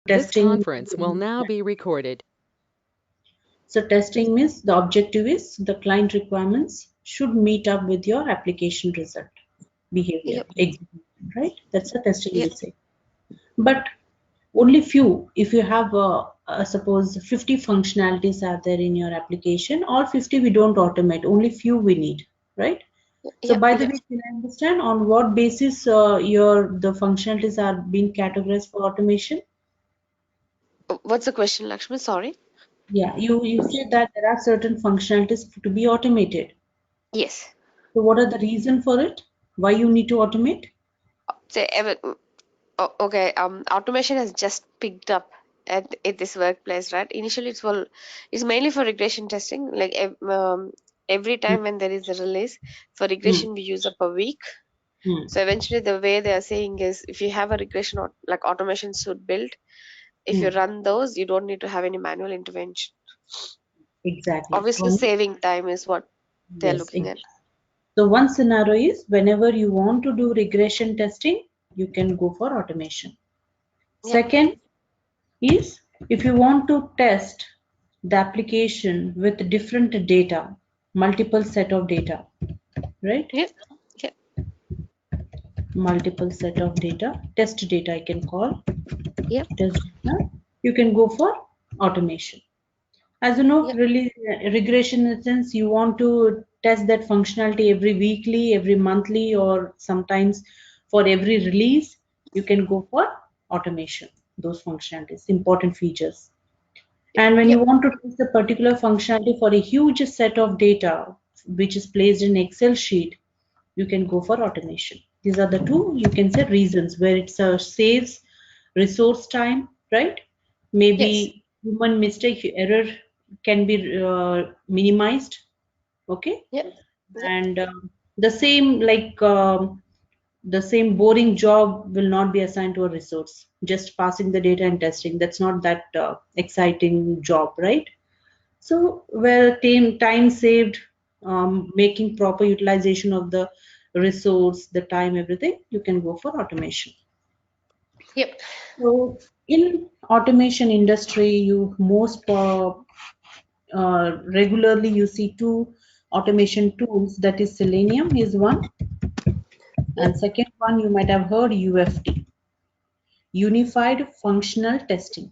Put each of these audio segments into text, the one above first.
This testing. conference will now be recorded. So testing means the objective is the client requirements should meet up with your application result, behavior, Yep. execution, right? That's the testing Yep. we say. But only few, if you have suppose 50 functionalities are there in your application, all 50 we don't automate, only few we need, right? So Yep. by the Yep. way, can I understand on what basis the functionalities are being categorized for automation? What's the question, Lakshmi? Sorry. Yeah, you said that there are certain functionalities to be automated. Yes. So what are the reason for it? Why you need to automate? So, okay. Automation has just picked up at this workplace, right? Initially, it's mainly for regression testing. Like every Hmm, time when there is a release for hmm, regression, we use up a week. hmm, So eventually, the way they are saying is, if you have a regression or like automation suite built, if you hmm. run those, you don't need to have any manual intervention. Exactly. Obviously, saving time is what they're Yes. looking at. So one scenario is whenever you want to do regression testing, you can go for automation. Yep. Second is if you want to test the application with different data, multiple set of data, right? Yep. Yep. Multiple set of data, test data I can call, Yep. test data, you can go for automation. As you know, Yep. really regression in the sense you want to test that functionality every weekly, every monthly, or sometimes for every release, you can go for automation, those functionalities, important features. And when you Yep. want to test a particular functionality for a huge set of data, which is placed in Excel sheet, you can go for automation. These are the two, you can say, reasons where it saves resource time, right? Yes. Maybe human mistake, error can be minimized, okay? Yep. Yep. And the same the same boring job will not be assigned to a resource. Just passing the data and testing, that's not that exciting job, right? So, where time saved, making proper utilization of the resource, the time, everything, you can go for automation. Yep. So, in automation industry, you most regularly you see two automation tools. That is Selenium is one, and Yep. second one you might have heard UFT, Unified Functional Testing.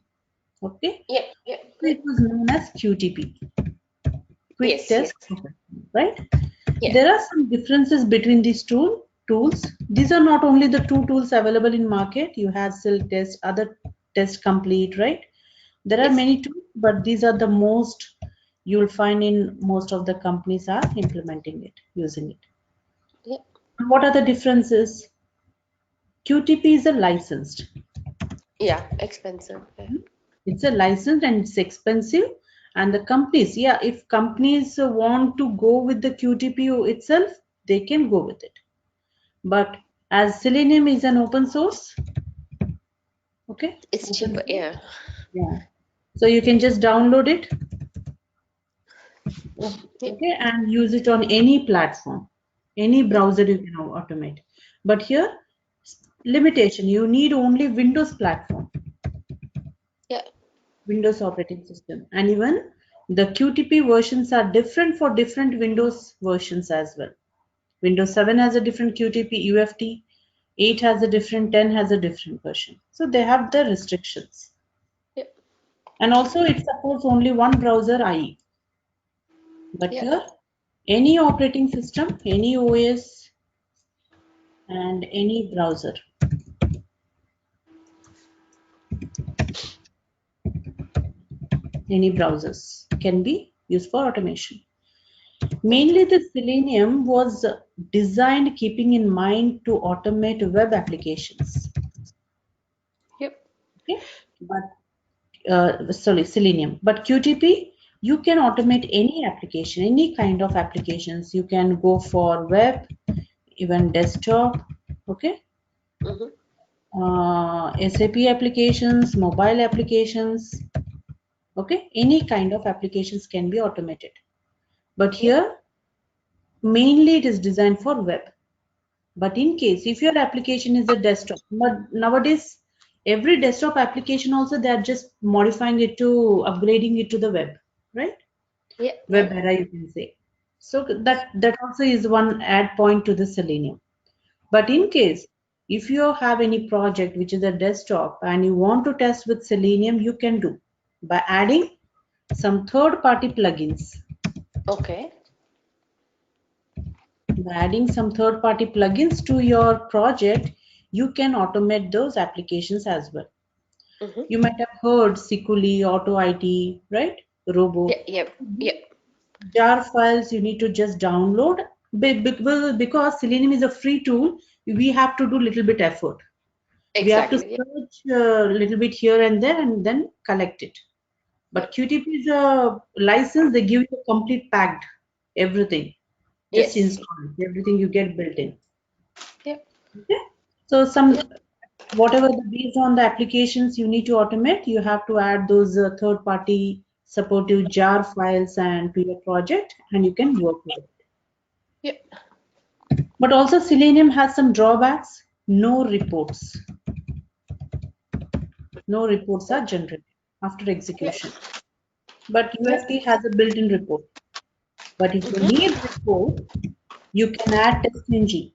Okay, Yep. Yep. so it Yep. was known as QTP, Quick Yes. Test Yes. Processing, right? Yeah. There are some differences between these tools. These are not only the two tools available in market. You have Silk Test, other Test Complete, right? There are Yes. many tools, but these are the most you'll find in most of the companies are implementing it, using it. Yep. And what are the differences? QTP is a licensed. Yeah. Expensive. Yeah. It's a license and it's expensive. And the companies, yeah, if companies want to go with the QTP itself, they can go with it. But as Selenium is an open source, okay, It's open cheaper. source, Yeah. yeah. So you can just download it, Yep. okay, and use it on any platform, any Yep. browser you can automate. But here, limitation, you need only Windows platform, Yeah. Windows operating system. And even the QTP versions are different for different Windows versions as well. Windows 7 has a different QTP UFT, 8 has a different, 10 has a different version. So they have the restrictions. Yep. And also it supports only one browser IE. But Yep. here, any operating system, any OS, and any browser, any browsers can be used for automation. Mm-hmm. Mainly, the Selenium was designed keeping in mind to automate web applications. Yep. Okay, but sorry, Selenium. But QTP, you can automate any application, any kind of applications. You can go for web, even desktop. Okay, Mm-hmm. SAP applications, mobile applications. Okay, any kind of applications can be automated. But Yep. here, mainly it is designed for web. But in case if your application is a desktop, but nowadays Every desktop application also they are just modifying it to upgrading it to the web, right? Yeah, Web yeah. era, you can say. So that also is one add point to the Selenium. But in case if you have any project which is a desktop and you want to test with Selenium, you can do by adding some third-party plugins. Okay. By adding some third-party plugins to your project, you can automate those applications as well. Mm-hmm. You might have heard Sikuli, Auto IT, right? Yeah, Robo. yeah, yeah. Jar files you need to just download. Well, because Selenium is a free tool, we have to do little bit effort. We have to Exactly. Yeah. search a little bit here and there and then collect it. Yeah. But QTP is a license, they give you a complete packed everything. Just Yes. install it. Everything you get built in. Yeah. Okay. So Yeah. some whatever based on the applications you need to automate, you have to add those third party supportive jar files and to your project and you can work with it. Yeah. But also Selenium has some drawbacks. No reports. No reports are generated after Yeah. execution. But Yeah. UFT has a built-in report. But if you Mm-hmm. need report, you can add TestNG.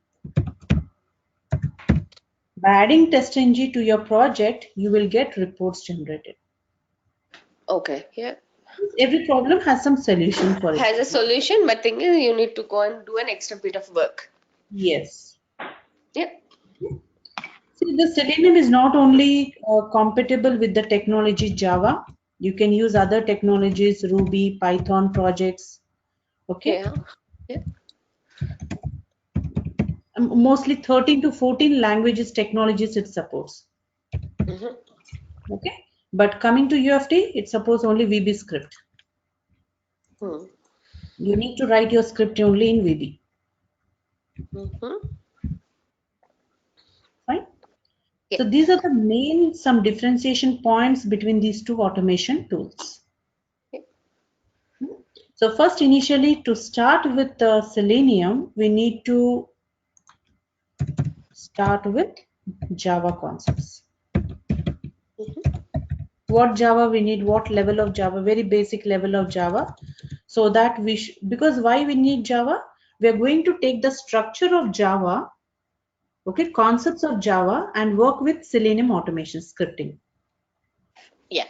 By adding TestNG to your project, you will get reports generated. Okay. Yeah. Every problem has some solution for it. Has a solution, but thing is, you need to go and do an extra bit of work. Yes. Yeah. See, the Selenium is not only compatible with the technology Java, you can use other technologies, Ruby, Python projects. Okay. Yeah. Yeah. Mostly 13 to 14 languages, technologies it supports. Mm-hmm. Okay. But coming to UFT, it supports only VB script. Hmm. You need to write your script only in VB. Mm-hmm. Fine. Yeah. So these are the main some differentiation points between these two automation tools. Yeah. So first, initially, to start with Selenium, we need to start with Java concepts. Mm-hmm. What Java we need, what level of Java, very basic level of Java, so that because why we need Java? We are going to take the structure of Java, okay, concepts of Java, and work with Selenium automation scripting. Yeah.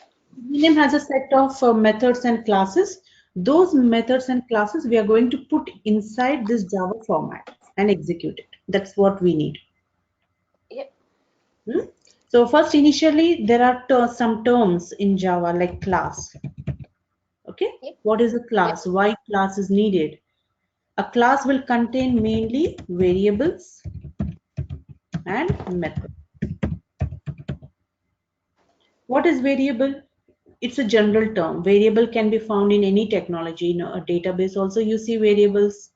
Selenium has a set of methods and classes. Those methods and classes we are going to put inside this Java format and execute it. That's what we need. Yeah. Hmm? So first, initially, there are some terms in Java like class. Okay, Yeah. what is a Yeah. class? Why class is needed? A class will contain mainly variables and methods. What is variable? It's a general term. Variable can be found in any technology. In a database also you see variables,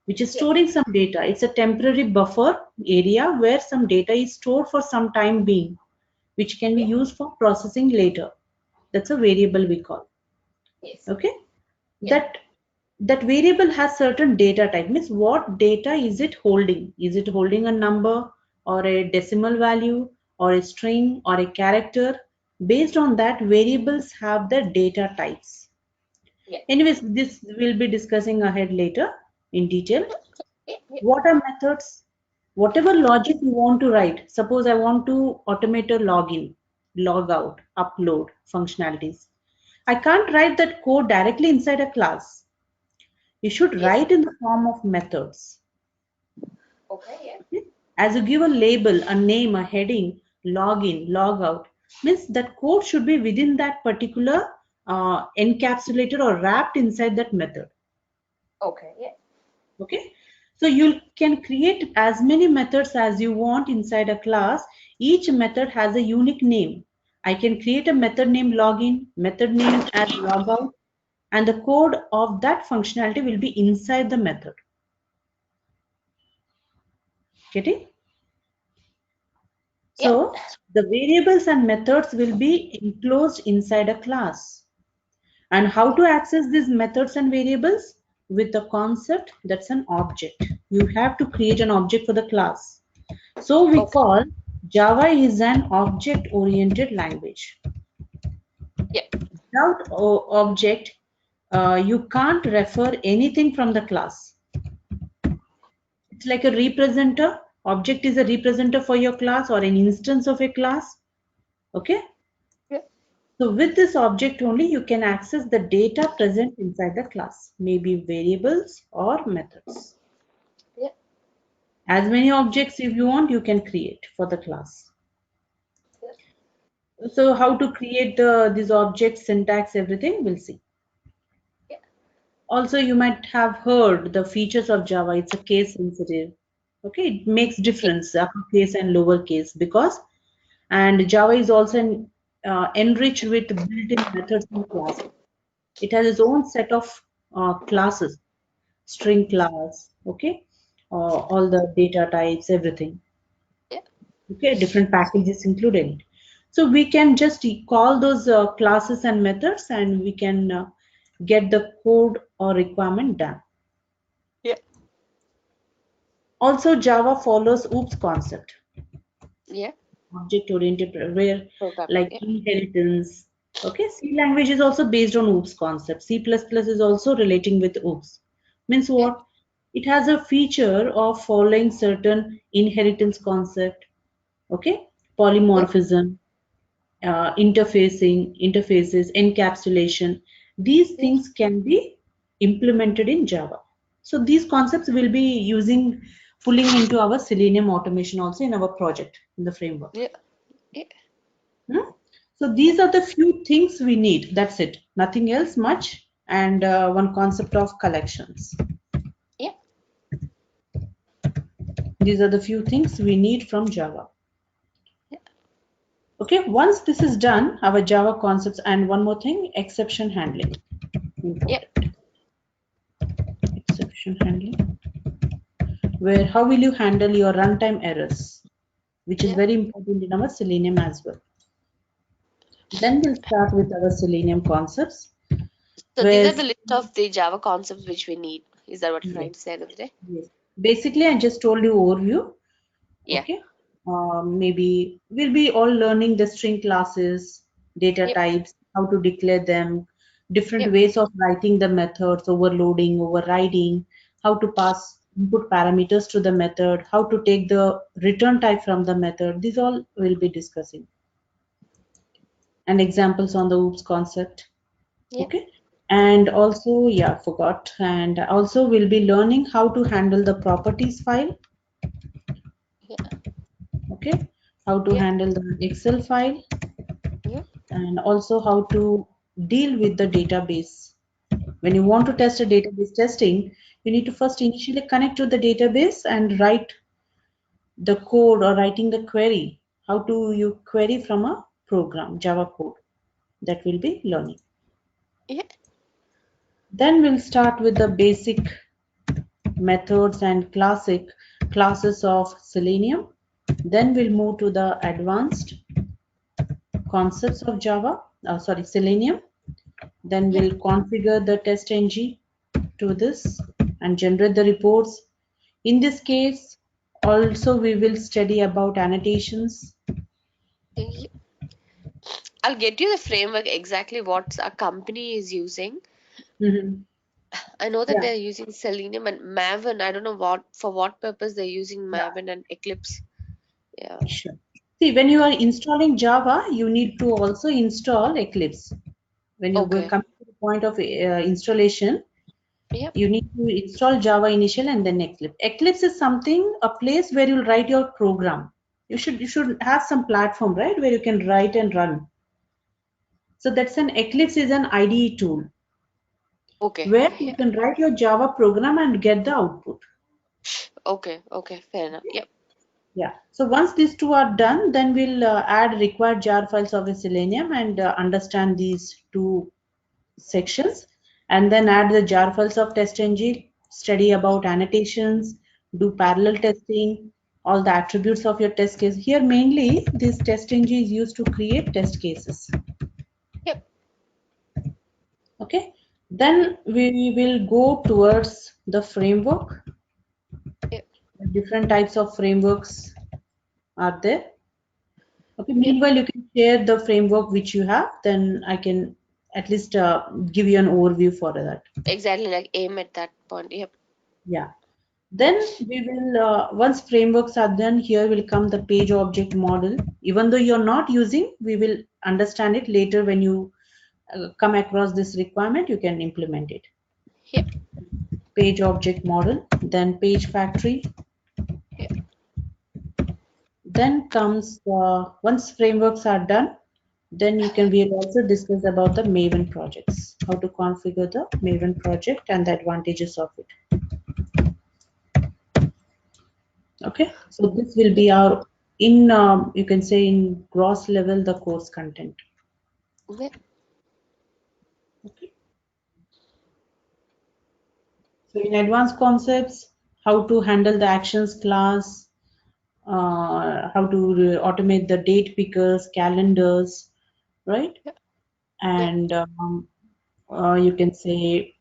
which is Yeah. storing some data. It's a temporary buffer area where some data is stored for some time being, which can be Yeah. used for processing later. That's a variable we call. Yes. Okay. Yeah. That variable has certain data type. Means what data is it holding? Is it holding a number or a decimal value or a string or a character? Based on that, variables have the data types. Yeah. Anyways, this we'll be discussing ahead later in detail. Yeah. Yeah. What are methods? Whatever logic you want to write. Suppose I want to automate a login, log out, upload functionalities. I can't write that code directly inside a class. You should Yes. write in the form of methods. Okay. Yeah. Okay? As you give a label, a name, a heading, login, log out, means that code should be within that particular encapsulated or wrapped inside that method. Okay. Yeah. Okay, so you can create as many methods as you want inside a class. Each method has a unique name. I can create a method named login, method named as logout, and the code of that functionality will be inside the method. Getting? Yeah. So the variables and methods will be enclosed inside a class. And how to access these methods and variables? With the concept that's an object. You have to create an object for the class. So we Okay. call Java is an object-oriented language. Yeah. Without object, you can't refer anything from the class. It's like a representer. Object is a representer for your class or an instance of a class. Okay. Yeah. So with this object only, you can access the data present inside the class, maybe variables or methods. Yeah. As many objects if you want, you can create for the class. Yeah. So how to create these objects, syntax, everything, we'll see. Yeah. Also, you might have heard the features of Java. It's a case sensitive. Okay, it makes Yeah. difference uppercase and lowercase because, and Java is also enriched with built-in methods and classes. It has its own set of classes, string class, okay, all the data types, everything. Yeah. Okay, different packages included in it. So we can just call those classes and methods and we can get the code or requirement done. Yeah. Also, Java follows OOPS concept, Yeah. object oriented, where Programming. like Yeah. inheritance. Okay, C language is also based on OOPS concept. C++ is also relating with OOPS. Means Yeah. what? It has a feature of following certain inheritance concept. Okay, Yeah. polymorphism, interfaces, encapsulation. These Yeah. things can be implemented in Java. So these concepts will be using pulling into our Selenium automation also in our project in the framework. Yeah. Yeah. Hmm? So Yeah. these are the few things we need. That's it. Nothing else much. And one concept of collections. Yeah. These are the few things we need from Java. Yeah. Okay, once this is done, our Java concepts and one more thing, exception handling. Yeah. Important. Exception handling. Where how will you handle your runtime errors, which is Yeah. very important in our Selenium as well. Then we'll start with our Selenium concepts, So these where are the list of the Java concepts which we need. Is that what you're yes, trying to say at the end of the day? yes. Basically, I just told you overview. Yeah. Okay, maybe we'll be all learning the string classes, data Yep. types, how to declare them, different Yep. ways of writing the methods, overloading, overriding, how to pass input parameters to the method, how to take the return type from the method. These all we'll be discussing and examples on the OOPS concept. Yep. Okay. And also, yeah, forgot. And also, we'll be learning how to handle the properties file. Yeah. Okay. How to Yep. handle the Excel file Yep. and also how to deal with the database. When you want to test a database testing, you need to first initially connect to the database and write the code or writing the query. How to you query from a program, Java code that we'll be learning. Yeah. Then we'll start with the basic methods and classic classes of Selenium. Then we'll move to the advanced concepts of Selenium. Then Yep. we'll configure the test ng to this and generate the reports. In this case, also we will study about annotations. Yep. I'll get you the framework exactly what a company is using. Mhm. I know that Yeah, they're using Selenium and Maven. I don't know what for what purpose they're using yeah, Maven and Eclipse. Yeah. sure. See, when you are installing Java, you need to also install Eclipse. When you go Okay. come to the point of installation, Yep. you need to install Java initial and then Eclipse. Eclipse is something, a place where you'll write your program. You should have some platform, right, where you can write and run. So that's an Eclipse is an IDE tool Okay. where you Yeah. can write your Java program and get the output. Okay. Okay. Fair enough. Okay? Yep. Yeah. So once these two are done, then we'll add required jar files of a Selenium and understand these two sections, and then add the jar files of test-ng, study about annotations, do Yep. parallel testing, all the attributes of your test case. Here mainly this test-ng is used to create test cases. Yep. Okay. Yep. Then we will go towards the framework. Yep. Different types of frameworks are there. Okay, Yep. meanwhile, you can share the framework which you have, then I can at least give you an overview for that. Exactly, like aim at that point. Yep. Yeah. Then we will, once frameworks are done, here will come the page object model. Even though you're not using, we will understand it later when you come across this requirement, you can implement it. Yep. Page object model, then page factory. Yep. Then comes, once frameworks are done, then we'll also discuss about the Maven projects, how to configure the Maven project and the advantages of it. Okay, so this will Yep. be our in you can say in gross level the course content. Yep. Okay, so in advanced concepts, how to handle the actions class, how to automate the date pickers, calendars, right? Yep. Yep. And you can say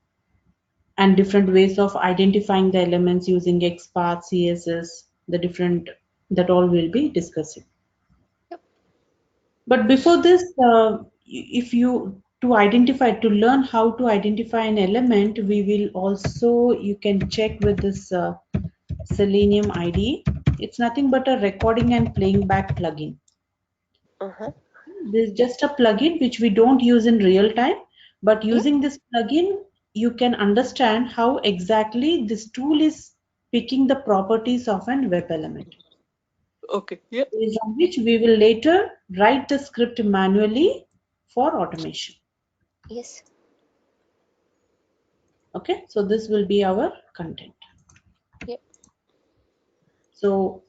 and different ways of identifying the elements using XPath, CSS, the different that all we'll be discussing. Yep. But before this, if you to learn how to identify an element, we will also you can check with this Selenium IDE. It's nothing but a recording and playing back plugin. Uh-huh. This is just a plugin which we don't use in real time, but Yep. using this plugin, you can understand how exactly this tool is picking the properties of an web element, Okay. Yep. based on which we will later write the script manually for automation. Yes. Okay, so this will be our content. Yep. So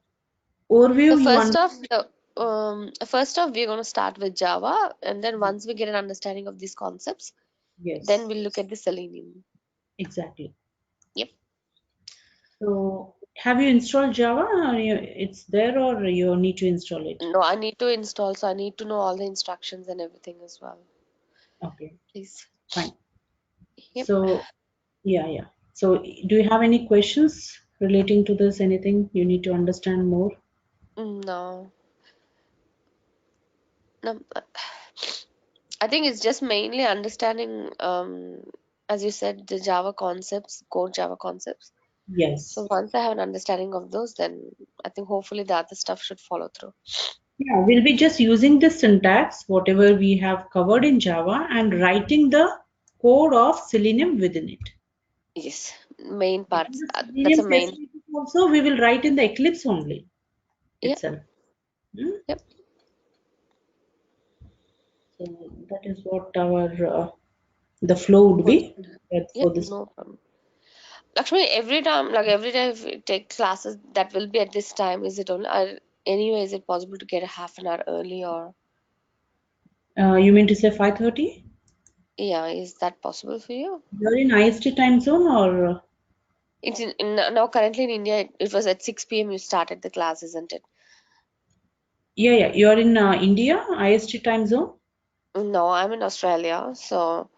The overview, you first want? off, we're gonna start with Java, and then once we get an understanding of these concepts, then Yes, we'll look at the Selenium. exactly. Yep. So have you installed Java? Or it's there, or you need to install it? No, I need to install, so I need to know all the instructions and everything as well. Okay, Please. fine. Yep. So yeah, yeah. So do you have any questions relating to this? Anything you need to understand more? No. No. I think it's just mainly understanding, as you said, the Java concepts, core Java concepts. So Yes. once I have an understanding of those, then I think hopefully the other stuff should follow through. Yeah, we'll be just using the syntax, whatever we have covered in Java, and writing the code of Selenium within it. Yes, main Even parts. the That's a Selenium main. facilities also we will write in the Eclipse only Yep. itself. Hmm? Yep. So that is what our the flow would be Project. for Yep. this. No problem. Actually, every time if we take classes, that will be at this time. Is it only? Anyway, is it possible to get a half an hour early or? You mean to say 5:30? Yeah, is that possible for you? You're in IST time zone or It's now currently in India. It was at 6 p.m. you started the class, isn't it? yeah, yeah, you're in India, IST time zone? No, I'm in Australia, so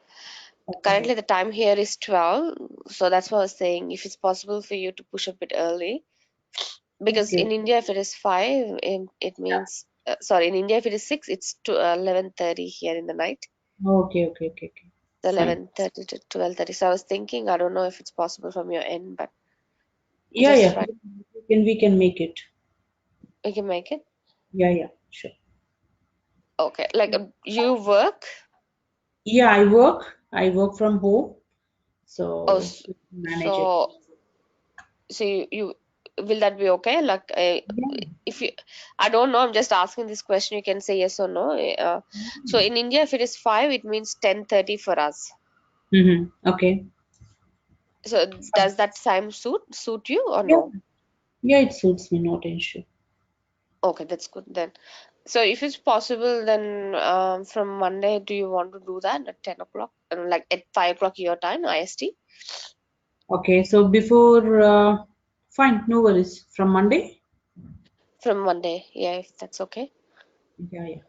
Okay. currently the time here is 12. So that's what I was saying. If it's possible for you to push a bit early, because Okay. in India if it is 5, it means sorry, in India if it is 6, it's to 11:30 here in the night. Okay, okay, okay, okay. So Fine. 11:30 to 12:30. So I was thinking, I don't know if it's possible from your end, but Yeah, just yeah. try. We can make it. We can make it. Yeah, yeah, sure. Okay, like you work. Yeah, I work from home, Oh, so we can manage it. so you will that be okay? Like Yeah. if you, I don't know. I'm just asking this question. You can say yes or no. So in India, if it is 5, it means 10:30 for us. Mm-hmm. Okay. So Fine. does that time suit you or Yeah. no? Yeah, it suits me, not an issue. Okay, that's good then. So if it's possible, then from Monday, do you want to do that at 10 o'clock? Like at 5 o'clock your time, IST? Okay, so before, fine, no worries. From Monday? From Monday, yeah, if that's okay. Yeah, yeah.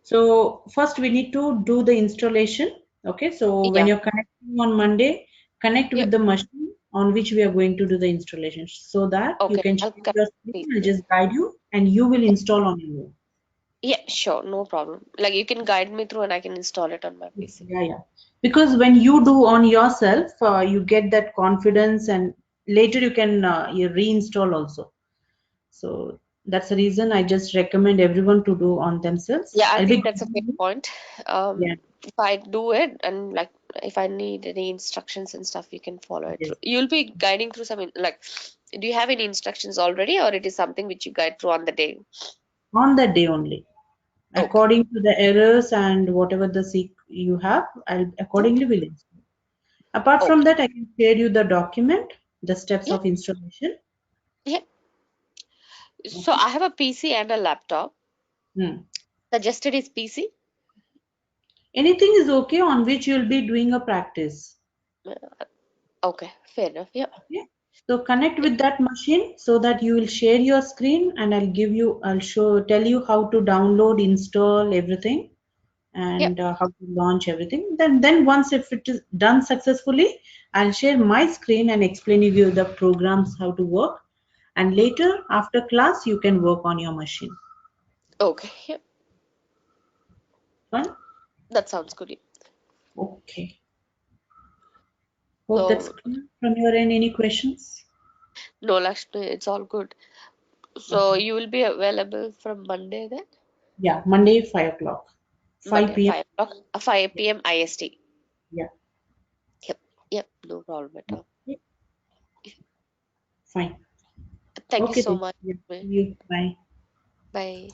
So first we need to do the installation. Okay, so when Yeah, you're connecting on Monday, connect with yep. the machine on which we are going to do the installation so that you Okay, can I'll share connect your screen. I'll PC. just guide you and you will install on your own. Yeah, sure, no problem. Like you can guide me through and I can install it on my PC. Yeah, yeah. Because when you do on yourself, you get that confidence, and later you reinstall also. So that's the reason I just recommend everyone to do on themselves. Yeah, I I'll be think that's a fair guiding you. point. Yeah. If I do it and like if I need any instructions and stuff, you can follow it through. Yes. You'll be guiding through some like, do you have any instructions already, or it is something which you guide through on the day? On that day only, Okay. according to the errors and whatever the seek you have, I'll Yep. accordingly will install. Apart from Okay. that, I can share you the document, the steps Yep. of installation. Yep. So Okay. I have a PC and a laptop. Hmm. Suggested is PC. Anything is okay on which you'll be doing a practice. Okay, fair enough. Yep. Okay. So connect with that machine so that you will share your screen, and tell you how to download, install everything, Yep. and how to launch everything. Then once if it is done successfully, I'll share my screen and explain you the programs how to work. And later after class, you can work on your machine. Okay. Yep. Fine. That sounds good. Okay. Hope that's So clear from your end. Any questions? no, Lakshmi, it's all good. So Okay. you will be available from Monday then? Yeah, Monday 5 o'clock, Monday 5 p.m. 5 o'clock, 5 p.m. IST. Yeah. Yep. Yep. No problem at all. Okay. Fine. Thank you Okay so then. much. Yeah. See you. Bye. Bye.